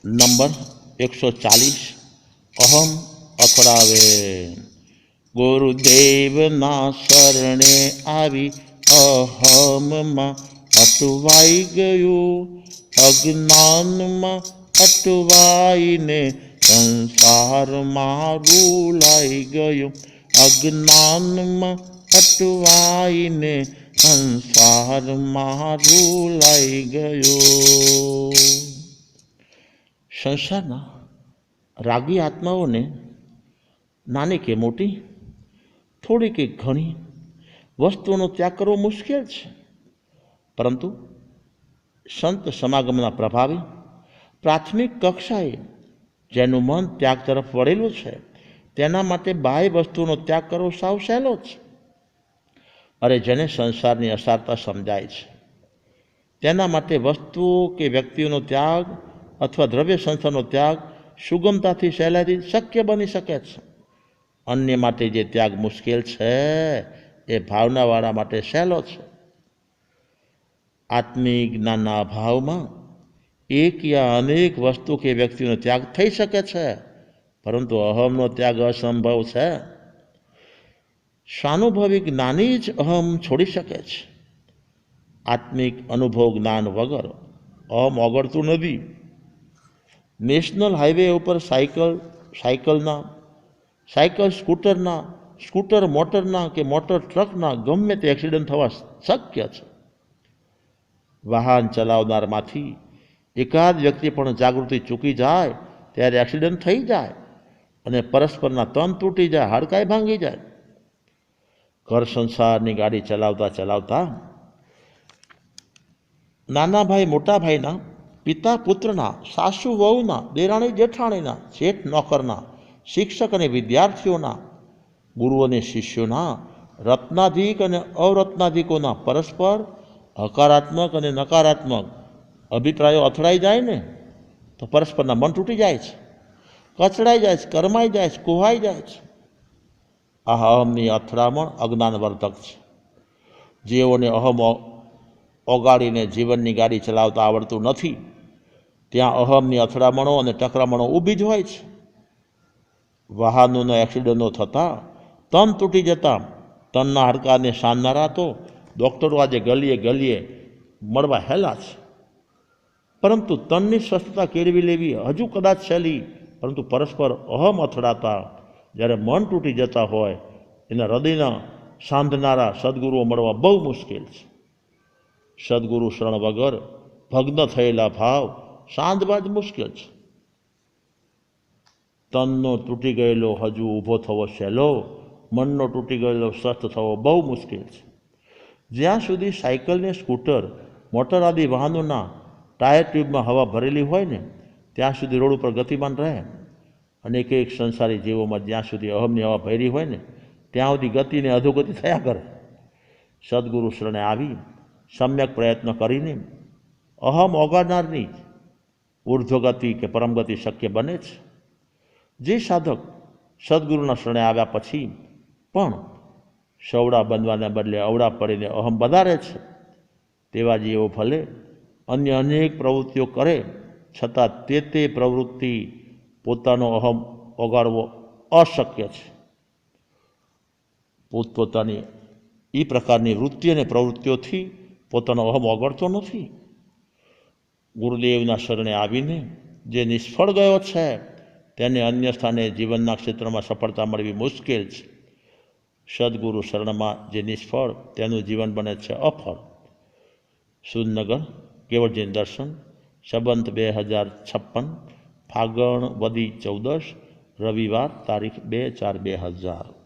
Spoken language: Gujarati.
નંબર 140 અહમ અથડાવે। ગુરુદેવના શરણે આવી અહમમાં અટવાઈ ગયું, અજ્ઞાનમાં અટવાઈને સંસારમાં રૂલાઈ ગયું, અજ્ઞાનમાં અટવાઈને સંસારમાં રૂલાઈ ગયો। સંસારના રાગી આત્માઓને નાની કે મોટી, થોડી કે ઘણી વસ્તુઓનો ત્યાગ કરવો મુશ્કેલ છે, પરંતુ સંત સમાગમના પ્રભાવે પ્રાથમિક કક્ષાએ જેનું મન ત્યાગ તરફ વળેલું છે તેના માટે બાહ્ય વસ્તુઓનો ત્યાગ કરવો સાવ સહેલો છે। અરે જેને સંસારની અસારતા સમજાય છે તેના માટે વસ્તુઓ કે વ્યક્તિઓનો ત્યાગ અથવા દ્રવ્ય સંસ્થાનો ત્યાગ સુગમતાથી સહેલાઈથી શક્ય બની શકે છે। અન્ય માટે જે ત્યાગ મુશ્કેલ છે એ ભાવનાવાળા માટે સહેલો છે। આત્મિક જ્ઞાનના અભાવમાં એક યા અનેક વસ્તુ કે વ્યક્તિનો ત્યાગ થઈ શકે છે, પરંતુ અહમનો ત્યાગ અસંભવ છે। સ્વાનુભવી જ્ઞાની જ અહમ છોડી શકે છે। આત્મિક અનુભવ જ્ઞાન વગર અહમ ઓગળતું નથી। નેશનલ હાઈવે ઉપર સાયકલ સ્કૂટરના, સ્કૂટર મોટરના કે મોટર ટ્રકના ગમે તે એક્સિડન્ટ થવા શક્ય છે। વાહન ચલાવનારમાંથી એકાદ વ્યક્તિ પણ જાગૃતિ ચૂકી જાય ત્યારે એક્સિડન્ટ થઈ જાય અને પરસ્પરના તન તૂટી જાય, હાડકાઈ ભાંગી જાય। ઘર સંસારની ગાડી ચલાવતા ચલાવતા નાના ભાઈ મોટા ભાઈના, પિતા પુત્રના, સાસુ વહુના, દેરાણી જેઠાણીના, શેઠ નોકરના, શિક્ષક અને વિદ્યાર્થીઓના, ગુરુ અને શિષ્યોના, રત્નાધિક અને અરત્નાધિકોના પરસ્પર હકારાત્મક અને નકારાત્મક અભિપ્રાયો અથડાઈ જાય ને તો પરસ્પરના મન તૂટી જાય છે, કચડાઈ જાય છે, કરમાઈ જાય છે, કુહાઈ જાય છે। આ અહમની અથડામણ અજ્ઞાનવર્ધક છે। જેઓને અહમ ઓગાળીને જીવનની ગાડી ચલાવતા આવડતું નથી ત્યાં અહમની અથડામણો અને ટકરામણો ઊભી જ હોય છે। વાહનોના એક્સિડન્ટો થતાં તન તૂટી જતાં તનના હાડકાને સાંધનારા તો ડૉક્ટરો આજે ગલીએ ગલીએ મળવા હેલા છે, પરંતુ તનની સ્વસ્થતા કેળવી લેવી હજુ કદાચ સહેલી, પરંતુ પરસ્પર અહમ અથડાતા જ્યારે મન તૂટી જતા હોય એના હૃદયના સાંધનારા સદગુરુઓ મળવા બહુ મુશ્કેલ છે। સદગુરુ શરણ વગર ભગ્ન થયેલા ભાવ સાંધવા જ મુશ્કેલ છે। તનનો તૂટી ગયેલો હજુ ઊભો થવો સહેલો, મનનો તૂટી ગયેલો સ્વસ્થ થવો બહુ મુશ્કેલ છે। જ્યાં સુધી સાયકલ ને સ્કૂટર, મોટર આદિ વાહનોના ટાયર ટ્યુબમાં હવા ભરેલી હોય ને ત્યાં સુધી રોડ ઉપર ગતિમાન રહે, અને એક સંસારી જીવોમાં જ્યાં સુધી અહમની હવા ભરી હોય ને ત્યાં સુધી ગતિને અધોગતિ થયા કરે। સદગુરુ શરણે આવી સમ્યક પ્રયત્ન કરીને અહમ ઓગાળનારની ઉર્ધ્વગતિ કે પરમગતિ શક્ય બને છે। જે સાધક સદગુરુના શરણે આવ્યા પછી પણ સવડા બનવાને બદલે અવડા પડીને અહમ વધારે છે તેવા જીવો ભલે અન્ય અનેક પ્રવૃત્તિઓ કરે છતાં તે પ્રવૃત્તિ પોતાનો અહમ ઓગાળવો અશક્ય છે। પોતપોતાની એ પ્રકારની વૃત્તિ અને પ્રવૃત્તિઓથી પોતાનો અહમ ઓગળતો નથી। ગુરુદેવના શરણે આવીને જે નિષ્ફળ ગયો છે તેને અન્ય સ્થાને જીવનના ક્ષેત્રમાં સફળતા મળવી મુશ્કેલ છે। સદગુરુ શરણમાં જે નિષ્ફળ તેનું જીવન બને છે અફળ। સુરનગર કેવળજી દર્શન સંવંત 2056 ફાગણ વદી 14 રવિવાર તારીખ 2/4/2000।